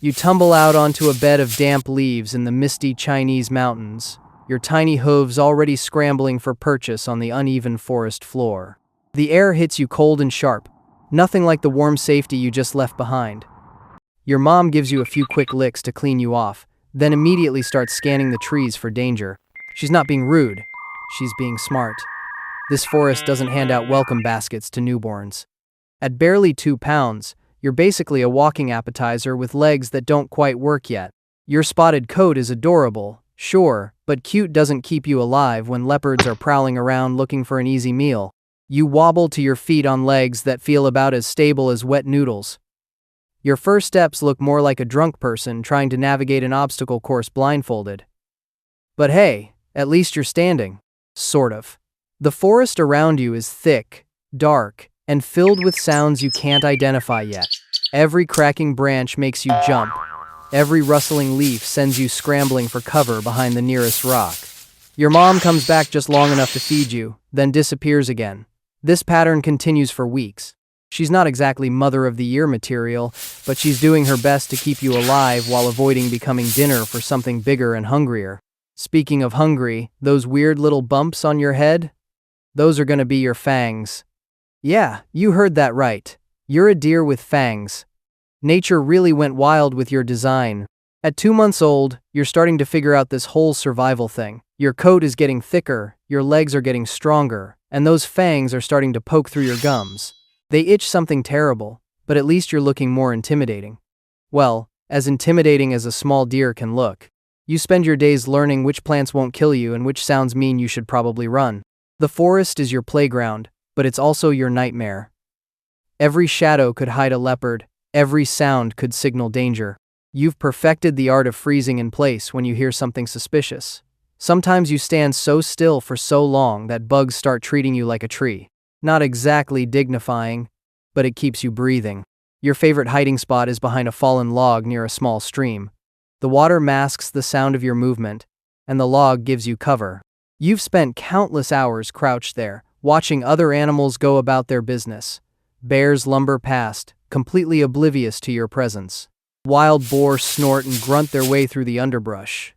You tumble out onto a bed of damp leaves in the misty Chinese mountains, your tiny hooves already scrambling for purchase on the uneven forest floor. The air hits you cold and sharp, nothing like the warm safety you just left behind. Your mom gives you a few quick licks to clean you off, then immediately starts scanning the trees for danger. She's not being rude, she's being smart. This forest doesn't hand out welcome baskets to newborns. At barely 2 pounds, you're basically a walking appetizer with legs that don't quite work yet. Your spotted coat is adorable, sure, but cute doesn't keep you alive when leopards are prowling around looking for an easy meal. You wobble to your feet on legs that feel about as stable as wet noodles. Your first steps look more like a drunk person trying to navigate an obstacle course blindfolded. But hey, at least you're standing. Sort of. The forest around you is thick, dark, and filled with sounds you can't identify yet. Every cracking branch makes you jump. Every rustling leaf sends you scrambling for cover behind the nearest rock. Your mom comes back just long enough to feed you, then disappears again. This pattern continues for weeks. She's not exactly Mother of the Year material, but she's doing her best to keep you alive while avoiding becoming dinner for something bigger and hungrier. Speaking of hungry, those weird little bumps on your head? Those are gonna be your fangs. Yeah, you heard that right. You're a deer with fangs. Nature really went wild with your design. At 2 months old, you're starting to figure out this whole survival thing. Your coat is getting thicker, your legs are getting stronger, and those fangs are starting to poke through your gums. They itch something terrible, but at least you're looking more intimidating. Well, as intimidating as a small deer can look. You spend your days learning which plants won't kill you and which sounds mean you should probably run. The forest is your playground, but it's also your nightmare. Every shadow could hide a leopard, every sound could signal danger. You've perfected the art of freezing in place when you hear something suspicious. Sometimes you stand so still for so long that bugs start treating you like a tree. Not exactly dignifying, but it keeps you breathing. Your favorite hiding spot is behind a fallen log near a small stream. The water masks the sound of your movement, and the log gives you cover. You've spent countless hours crouched there, watching other animals go about their business. Bears lumber past, completely oblivious to your presence. Wild boar snort and grunt their way through the underbrush.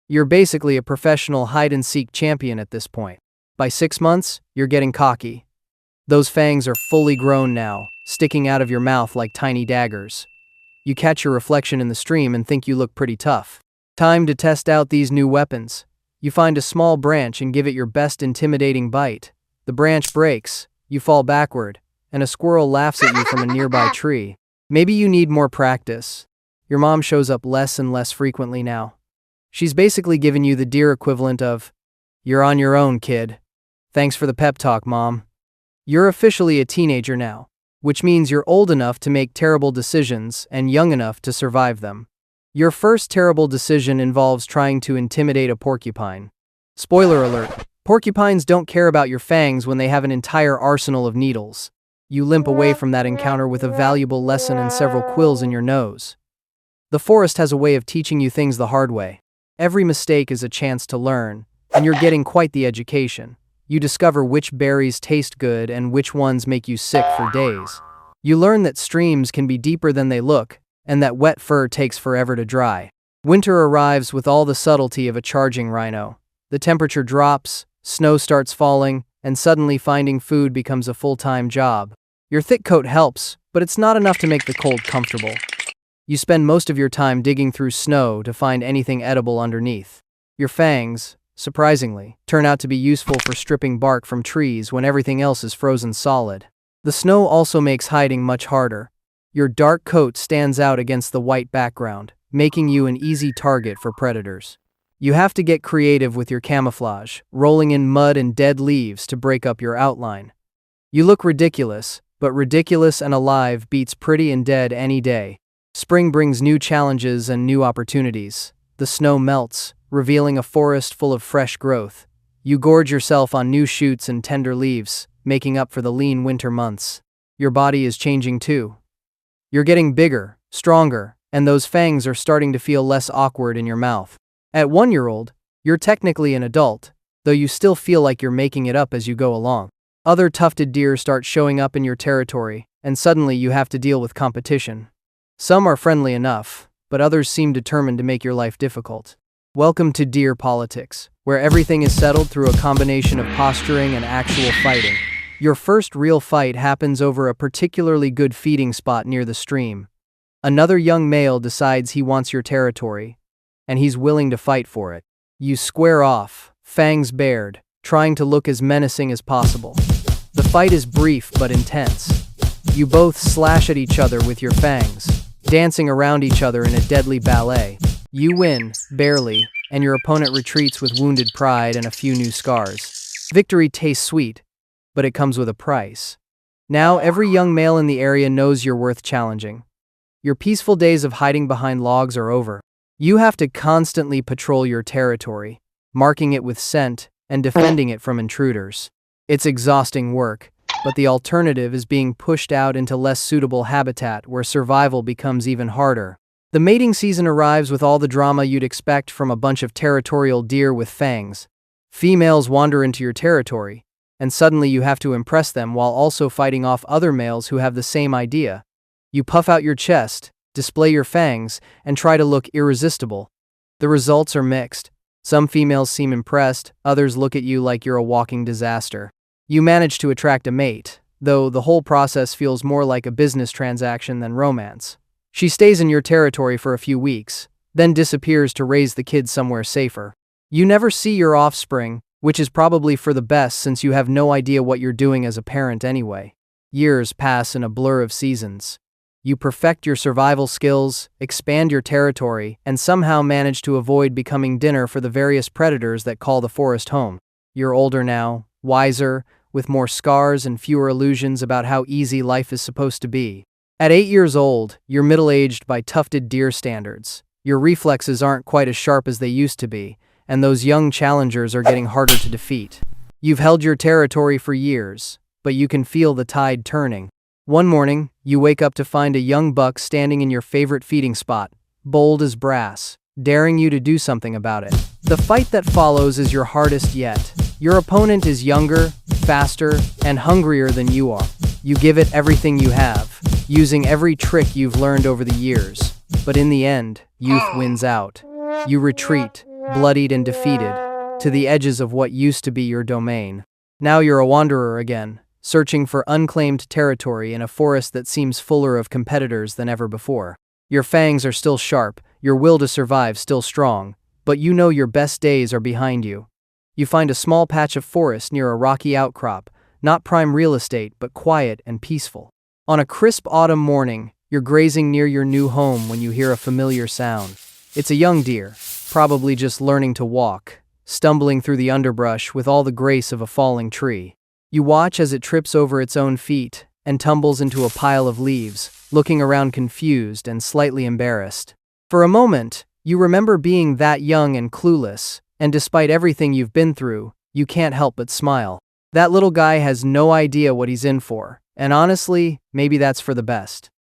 You're basically a professional hide-and-seek champion at this point. By 6 months, you're getting cocky. Those fangs are fully grown now, sticking out of your mouth like tiny daggers. You catch your reflection in the stream and think you look pretty tough. Time to test out these new weapons. You find a small branch and give it your best intimidating bite. The branch breaks, you fall backward, and a squirrel laughs at you from a nearby tree. Maybe you need more practice. Your mom shows up less and less frequently now. She's basically given you the deer equivalent of, "You're on your own, kid. Thanks for the pep talk, Mom." You're officially a teenager now, which means you're old enough to make terrible decisions and young enough to survive them. Your first terrible decision involves trying to intimidate a porcupine. Spoiler alert, porcupines don't care about your fangs when they have an entire arsenal of needles. You limp away from that encounter with a valuable lesson and several quills in your nose. The forest has a way of teaching you things the hard way. Every mistake is a chance to learn, and you're getting quite the education. You discover which berries taste good and which ones make you sick for days. You learn that streams can be deeper than they look, and that wet fur takes forever to dry. Winter arrives with all the subtlety of a charging rhino. The temperature drops, snow starts falling, and suddenly finding food becomes a full-time job. Your thick coat helps, but it's not enough to make the cold comfortable. You spend most of your time digging through snow to find anything edible underneath. Your fangs, surprisingly, turn out to be useful for stripping bark from trees when everything else is frozen solid. The snow also makes hiding much harder. Your dark coat stands out against the white background, making you an easy target for predators. You have to get creative with your camouflage, rolling in mud and dead leaves to break up your outline. You look ridiculous, but ridiculous and alive beats pretty and dead any day. Spring brings new challenges and new opportunities. The snow melts, revealing a forest full of fresh growth. You gorge yourself on new shoots and tender leaves, making up for the lean winter months. Your body is changing too. You're getting bigger, stronger, and those fangs are starting to feel less awkward in your mouth. At 1-year-old, you're technically an adult, though you still feel like you're making it up as you go along. Other tufted deer start showing up in your territory, and suddenly you have to deal with competition. Some are friendly enough, but others seem determined to make your life difficult. Welcome to deer politics, where everything is settled through a combination of posturing and actual fighting. Your first real fight happens over a particularly good feeding spot near the stream. Another young male decides he wants your territory, and he's willing to fight for it. You square off, fangs bared, trying to look as menacing as possible. The fight is brief but intense. You both slash at each other with your fangs, dancing around each other in a deadly ballet. You win, barely, and your opponent retreats with wounded pride and a few new scars. Victory tastes sweet, but it comes with a price. Now every young male in the area knows you're worth challenging. Your peaceful days of hiding behind logs are over. You have to constantly patrol your territory, marking it with scent and defending it from intruders. It's exhausting work, but the alternative is being pushed out into less suitable habitat where survival becomes even harder. The mating season arrives with all the drama you'd expect from a bunch of territorial deer with fangs. Females wander into your territory, and suddenly you have to impress them while also fighting off other males who have the same idea. You puff out your chest, display your fangs, and try to look irresistible. The results are mixed. Some females seem impressed, others look at you like you're a walking disaster. You manage to attract a mate, though the whole process feels more like a business transaction than romance. She stays in your territory for a few weeks, then disappears to raise the kids somewhere safer. You never see your offspring, which is probably for the best since you have no idea what you're doing as a parent anyway. Years pass in a blur of seasons. You perfect your survival skills, expand your territory, and somehow manage to avoid becoming dinner for the various predators that call the forest home. You're older now, wiser, with more scars and fewer illusions about how easy life is supposed to be. At 8 years old, you're middle-aged by tufted deer standards. Your reflexes aren't quite as sharp as they used to be, and those young challengers are getting harder to defeat. You've held your territory for years, but you can feel the tide turning. One morning, you wake up to find a young buck standing in your favorite feeding spot, bold as brass, daring you to do something about it. The fight that follows is your hardest yet. Your opponent is younger, faster, and hungrier than you are. You give it everything you have, using every trick you've learned over the years. But in the end, youth wins out. You retreat, bloodied and defeated, to the edges of what used to be your domain. Now you're a wanderer again, searching for unclaimed territory in a forest that seems fuller of competitors than ever before. Your fangs are still sharp, your will to survive still strong, but you know your best days are behind you. You find a small patch of forest near a rocky outcrop, not prime real estate but quiet and peaceful. On a crisp autumn morning, you're grazing near your new home when you hear a familiar sound. It's a young deer, probably just learning to walk, stumbling through the underbrush with all the grace of a falling tree. You watch as it trips over its own feet and tumbles into a pile of leaves, looking around confused and slightly embarrassed. For a moment, you remember being that young and clueless, and despite everything you've been through, you can't help but smile. That little guy has no idea what he's in for, and honestly, maybe that's for the best.